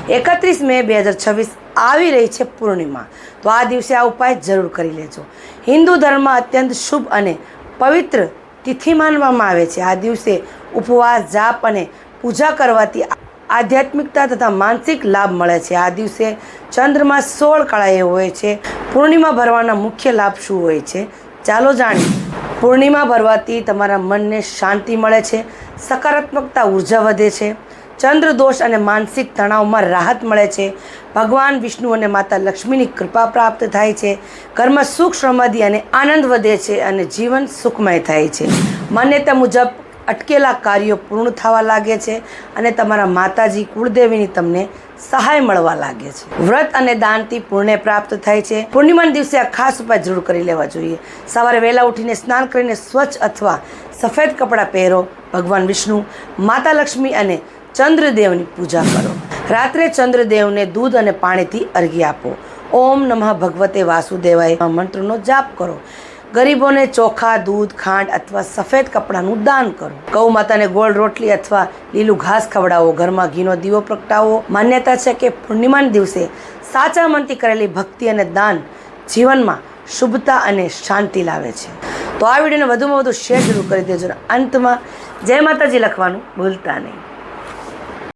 31 મે 2026 આવી રહી છે પૂર્ણિમા, તો આ દિવસે આ ઉપાય જરૂર કરી લેજો. હિન્દુ ધર્મમાં અત્યંત શુભ અને પવિત્ર તિથિ માનવામાં આવે છે. આ દિવસે ઉપવાસ, જાપ અને પૂજા કરવાથી આધ્યાત્મિકતા તથા માનસિક લાભ મળે છે. આ દિવસે ચંદ્રમાં 16 કળાએ હોય છે. પૂર્ણિમા ભરવાના મુખ્ય લાભ શું હોય છે, ચાલો જાણીએ. પૂર્ણિમા ભરવાથી તમારા મનને શાંતિ મળે છે, સકારાત્મકતા ઉર્જા વધે છે, ચંદ્ર દોષ અને માનસિક તણાવમાં રાહત મળે છે, ભગવાન વિષ્ણુ અને માતા લક્ષ્મીની કૃપા પ્રાપ્ત થાય છે, ઘરમાં સુખ, સમૃદ્ધિ અને આનંદ વધે છે અને જીવન સુખમય થાય છે. માન્યતા મુજબ અટકેલા કાર્યો પૂર્ણ થવા લાગે છે અને તમારા માતાજી કુળદેવીની તમને સહાય મળવા લાગે છે. વ્રત અને દાનથી પુણ્ય પ્રાપ્ત થાય છે. પૂર્ણિમાના દિવસે આ ખાસ ઉપાય જરૂર કરી લેવા જોઈએ. સવારે વહેલા ઉઠીને સ્નાન કરીને સ્વચ્છ અથવા સફેદ કપડાં પહેરો, ભગવાન વિષ્ણુ, માતા લક્ષ્મી અને ચંદ્રદેવની પૂજા કરો. રાત્રે ચંદ્રદેવને દૂધ અને પાણીથી અર્ઘ્ય આપો. ઓમ નમઃ ભગવતે વાસુદેવાય મંત્રનો જાપ કરો. ગરીબોને ચોખા, દૂધ, ખાંડ અથવા સફેદ કપડાનું દાન કરો. ગૌ માતાને ગોળ રોટલી અથવા લીલું ઘાસ ખવડાવો. ઘરમાં ઘીનો દીવો પ્રગટાવો. માન્યતા છે કે પૂર્ણિમાના દિવસે સાચા મનથી કરેલી ભક્તિ અને દાન જીવનમાં શુભતા અને શાંતિ લાવે છે. તો આ વિડીયોને વધુમાં વધુ શેર જરૂર કરી દેજો. અંતમાં જય માતાજી લખવાનું ભૂલતા નહીં.